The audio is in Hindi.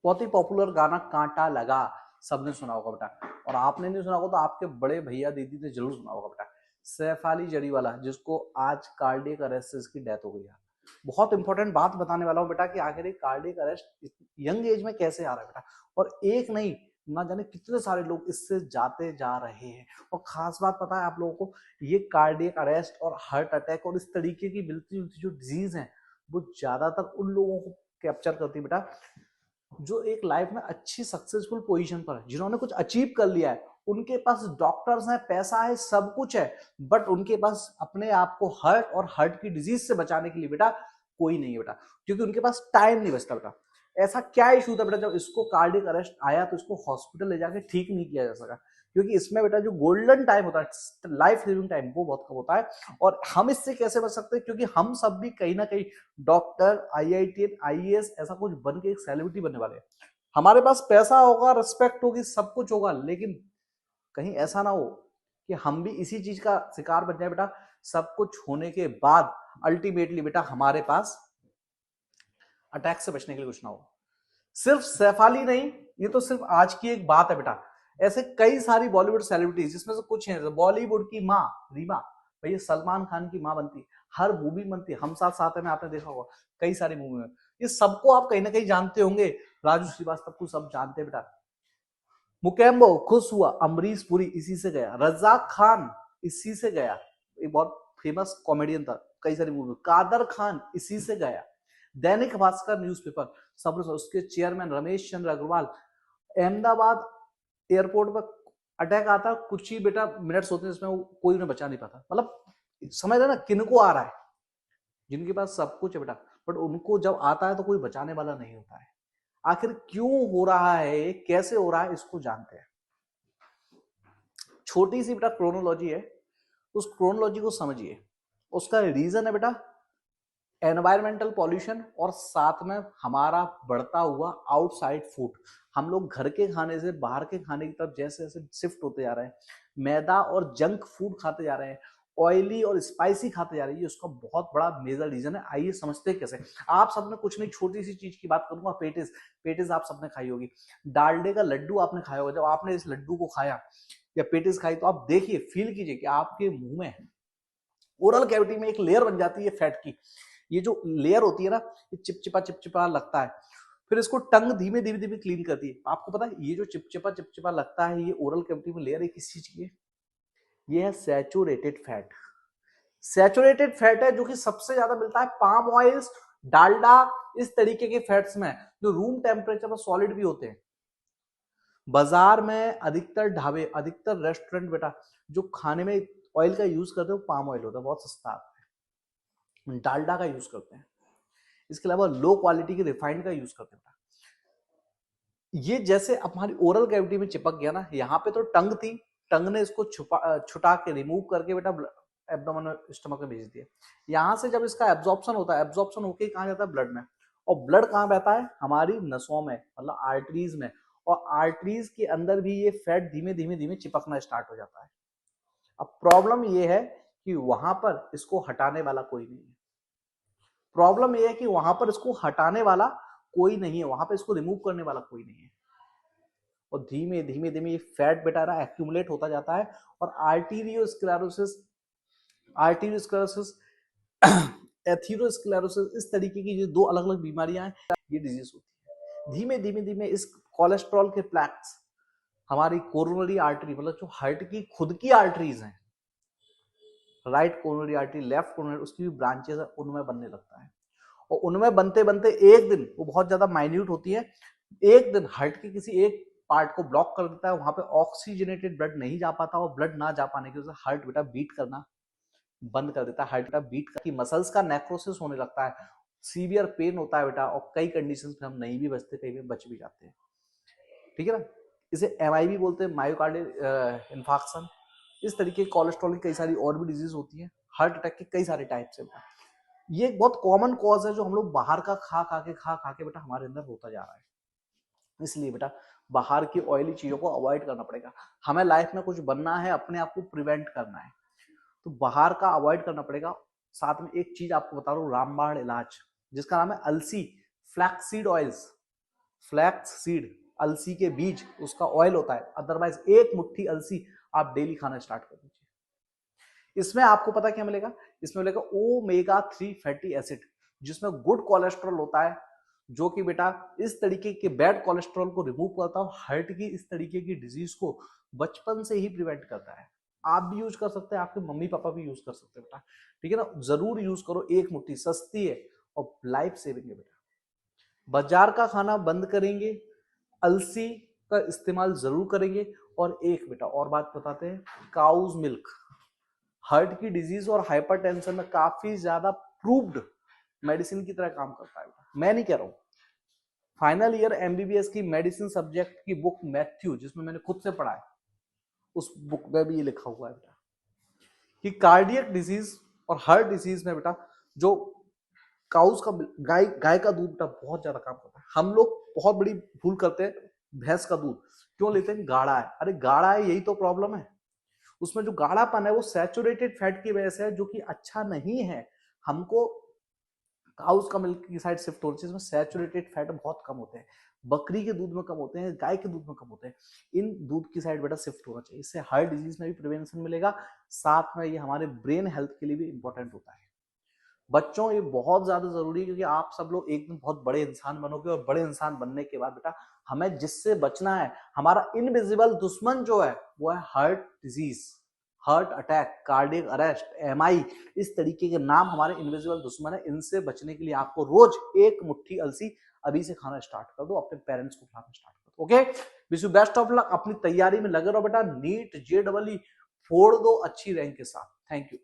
बहुत ही पॉपुलर गाना कांटा लगा, सबने सुना होगा बेटा। और आपने नहीं सुना होगा तो आपके बड़े भैया दीदी ने जरूर सुना होगा बेटा। सैफ अली जरीवाला, जिसको आज कार्डियक अरेस्ट से इसकी डेथ हो गई है। बहुत इंपॉर्टेंट बात बताने वाला हूँ बेटा कि आखिर ये कार्डियक अरेस्ट यंग एज में कैसे आ रहा है बेटा। और एक नहीं, ना जाने कितने सारे लोग इससे जाते जा रहे हैं। और खास बात पता है आप लोगों को, ये कार्डियक अरेस्ट और हार्ट अटैक और इस तरीके की मिलती जुलती जो डिजीज है वो ज्यादातर उन लोगों को कैप्चर करती है बेटा जो एक लाइफ में अच्छी सक्सेसफुल पोजीशन पर है, जिन्होंने कुछ अचीव कर लिया है। उनके पास डॉक्टर्स हैं, पैसा है, सब कुछ है, बट उनके पास अपने आप को हार्ट और हार्ट की डिजीज से बचाने के लिए बेटा कोई नहीं है बेटा, क्योंकि उनके पास टाइम नहीं बचता बेटा। ऐसा क्या इशू था बेटा, जब इसको कार्डियक अरेस्ट आया तो इसको हॉस्पिटल ले जाके ठीक नहीं किया जा सका, क्योंकि इसमें बेटा जो गोल्डन टाइम होता है, लाइफ लिविंग टाइम, वो बहुत कम होता है। और हम इससे कैसे बच सकते हैं, क्योंकि हम सब भी कहीं ना कहीं डॉक्टर, आईआईटी, आईएएस ऐसा कुछ बन के एक सेलिब्रिटी बनने वाले हैं। हमारे पास पैसा होगा, रिस्पेक्ट होगी, सब कुछ होगा, लेकिन कहीं ऐसा ना हो कि हम भी इसी चीज का शिकार बन जाए बेटा। सब कुछ होने के बाद अल्टीमेटली बेटा हमारे पास अटैक से बचने के लिए कुछ ना हो। सिर्फ सैफाली नहीं, ये तो सिर्फ आज की एक बात है बेटा। ऐसे कई सारी बॉलीवुड सेलिब्रिटीज, जिसमें से कुछ हैं बॉलीवुड की माँ रीमा, भैया सलमान खान की माँ बनती, हर मूवी बनती, हम साथ साथ में आपने देखा होगा कई सारी मूवी में। ये सबको आप कहीं ना कहीं जानते होंगे। राजू श्रीवास्तव को सब जानते हैं बेटा। मुकेम्बो खुश हुआ, अमरीश पुरी इसी से गया। रजाक खान इसी से गया, एक बहुत फेमस कॉमेडियन था, कई सारी मूवी। कादर खान इसी से गया। दैनिक भास्कर न्यूज़पेपर, सब उसके चेयरमैन रमेश चंद्र अग्रवाल। अहमदाबाद एयरपोर्ट पर अटैक आता, कुछ ही बेटा मिनट्स होते हैं जिसमें कोई उन्हें बचा नहीं पाता। मतलब समझ रहे ना किनको आ रहा है, जिनके पास सब कुछ है बेटा, बट उनको जब आता है तो कोई बचाने वाला नहीं होता है। आखिर क्यों हो रहा है, कैसे हो रहा है, इसको जानते हैं। छोटी सी बेटा क्रोनोलॉजी है, उस क्रोनोलॉजी को समझिए। उसका रीजन है बेटा एनवायरमेंटल पॉल्यूशन, और साथ में हमारा बढ़ता हुआ आउटसाइड फूड। हम लोग घर के खाने से बाहर के खाने की तरफ जैसे जैसे शिफ्ट होते जा रहे हैं, मैदा और जंक फूड खाते जा रहे हैं, ऑयली और स्पाइसी खाते जा रहे हैं, ये उसका बहुत बड़ा मेजर रीजन है। आइए समझते हैं कैसे। आप सबने कुछ नहीं, छोटी सी चीज की बात करूंगा, पेटिस। पेटिस आप सबने खाई होगी, डालडे का लड्डू आपने खाया होगा। जब आपने इस लड्डू को खाया या पेटिस खाई तो आप देखिए, फील कीजिए कि आपके मुंह में, ओरल कैविटी में एक लेयर बन जाती है फैट की। ये जो लेयर होती है ना, ये चिपचिपा चिपचिपा लगता है। फिर इसको टंग धीमे धीमे धीमे क्लीन करती है। आपको पता है ये जो चिपचिपा चिपचिपा लगता है, ये ओरल कैविटी में लेयर है, किस चीज की है? ये है सैचुरेटेड फैट। सैचुरेटेड फैट है जो कि सबसे ज्यादा मिलता है पाम ऑयल, डालडा, इस तरीके के फैट्स में, जो रूम टेम्परेचर पर सॉलिड भी होते हैं। बाजार में अधिकतर ढाबे, अधिकतर रेस्टोरेंट बेटा जो खाने में ऑयल का यूज करते हैं वो पाम ऑयल होता है, बहुत सस्ता आता है। डालडा का यूज करते हैं, इसके अलावा लो क्वालिटी के रिफाइंड का यूज करते हैं। ये जैसे हमारी ओरल कैविटी में चिपक गया ना, यहाँ पे तो टंग थी, टंग ने इसको छुटा के रिमूव करके बेटा एब्डोमेन स्टमक में भेज दिया। यहाँ से जब इसका एब्जॉर्प्शन होता है, एब्जॉर्प्शन होके कहाँ जाता है? ब्लड में। और ब्लड कहाँ बहता है? हमारी नसों में, मतलब आर्टरीज में। और आर्टरीज के अंदर भी ये फैट धीमे धीमे धीमे चिपकना स्टार्ट हो जाता है। अब प्रॉब्लम ये है कि वहां पर इसको हटाने वाला कोई नहीं है। प्रॉब्लम ये है कि वहां पर इसको हटाने वाला कोई नहीं है, वहां पर इसको रिमूव करने वाला कोई नहीं है। और धीमे धीमे धीमे ये फैट बेटा ना एक्यूमुलेट होता जाता है। और आर्टीरियोस्क्लेरोसिस, आर्टीरियोस्क्लेरोसिस, एथेरोस्क्लेरोसिस, इस तरीके की जो दो अलग अलग बीमारियां हैं, ये डिजीज होती है। धीमे धीमे धीमे इस कोलेस्ट्रॉल के प्लैक्स हमारी कोरोनरी आर्टरी, मतलब जो हार्ट की खुद की आर्टरीज हैं, right coronary artery, left coronary, उसकी भी ब्रांचेस है, उनमें बनने लगता है। और उनमें बनते बनते एक दिन, वो बहुत ज्यादा माइन्यूट होती है, एक दिन हार्ट के किसी एक पार्ट को ब्लॉक कर देता है, वहां पे ऑक्सीजनेटेड ब्लड नहीं जा पाता, और ब्लड ना जा पाने की वजह से हार्ट बेटा बीट करना बंद कर देता है। हार्ट बेटा बीट की मसल्स का नेक्रोसिस होने लगता है, सीवियर पेन होता है बेटा, और कई कंडीशंस में हम नहीं भी बचते, कई में बच भी जाते हैं। ठीक है ना? इसे एमआईबी बोलते हैं, मायोकार्डियल इन्फार्क्शन। इस तरीके की कोलेस्ट्रॉल की कई सारी और भी डिजीज होती है, हार्ट अटैक के कई सारे टाइप्स है। ये एक बहुत कॉमन कॉज है जो हम लोग बाहर का खा के बेटा हमारे अंदर होता जा रहा है। इसलिए बेटा बाहर की ऑयली चीजों को अवॉइड करना पड़ेगा। हमें लाइफ में कुछ बनना है, अपने आप को प्रिवेंट करना है, तो बाहर का अवॉइड करना पड़ेगा। साथ में एक चीज आपको बता रहा हूँ, रामबाण इलाज, जिसका नाम है अलसी, फ्लैक्सीड ऑयल्स। फ्लैक्स सीड, अलसी के बीज, उसका ऑयल होता है। अदरवाइज एक मुट्ठी अलसी आप डेली खाना स्टार्ट कर दीजिए। इसमें आपको पता क्या मिलेगा, इसमें मिलेगा ओमेगा 3 फैटी एसिड, जिसमें गुड कोलेस्ट्रॉल होता है, जो कि बेटा इस तरीके के बैड कोलेस्ट्रॉल को रिमूव करता है, हार्ट की इस तरीके की डिजीज को बचपन से ही प्रिवेंट करता है। आप भी यूज कर सकते हैं, आपके मम्मी पापा भी यूज कर सकते हैं बेटा, ठीक है ना। जरूर यूज करो, एक मुट्ठी सस्ती है और लाइफ सेविंग है बेटा। बाजार का खाना बंद करेंगे, अलसी का इस्तेमाल जरूर करेंगे। और एक बेटा और बात बताते हैं, काउज मिल्क हार्ट की डिजीज और हाइपरटेंशन में काफी ज्यादा प्रूव्ड मेडिसिन की तरह काम करता है। मैं नहीं कह रहा हूं, फाइनल ईयर एमबीबीएस की मेडिसिन सब्जेक्ट की बुक मैथ्यू, जिसमें मैंने खुद से पढ़ा है, उस बुक में भी ये लिखा हुआ है बेटा कि कार्डियक डिजीज और हार्ट डिजीज में बेटा जो काउस का गाय का दूध बेटा बहुत ज्यादा काम करता है। हम लोग बहुत बड़ी भूल करते हैं, भैंस का दूध क्यों लेते हैं, गाढ़ा है। अरे गाढ़ा है, यही तो प्रॉब्लम है। उसमें जो गाढ़ापन है वो सैचुरेटेड फैट की वजह से है, जो कि अच्छा नहीं है। हमको काउस का मिल्क की साइड शिफ्ट होना चाहिए, इसमें सैचुरेटेड फैट बहुत कम होते हैं। बकरी के दूध में कम होते हैं, गाय के दूध में कम होते हैं। इन दूध की साइड बेटा शिफ्ट होना चाहिए, इससे हार्ट डिजीज में भी प्रिवेंशन मिलेगा, साथ में ये हमारे ब्रेन हेल्थ के लिए भी इंपॉर्टेंट होता है। बच्चों ये बहुत ज्यादा जरूरी है, क्योंकि आप सब लोग एक दिन बहुत बड़े इंसान बनोगे, और बड़े इंसान बनने के बाद बेटा हमें जिससे बचना है, हमारा इनविजिबल दुश्मन जो है वो है heart disease, heart attack, cardiac arrest, MI, इस तरीके के नाम हमारे इनविजिबल दुश्मन है। इनसे बचने के लिए आपको रोज एक मुट्ठी अलसी अभी से खाना स्टार्ट कर दो, अपने पेरेंट्स को खिलाना स्टार्ट कर दो। Okay, wish you best of luck, अपनी तैयारी में लगे रहो बेटा। नीट जेईई फोड़ दो अच्छी रैंक के साथ। Thank you.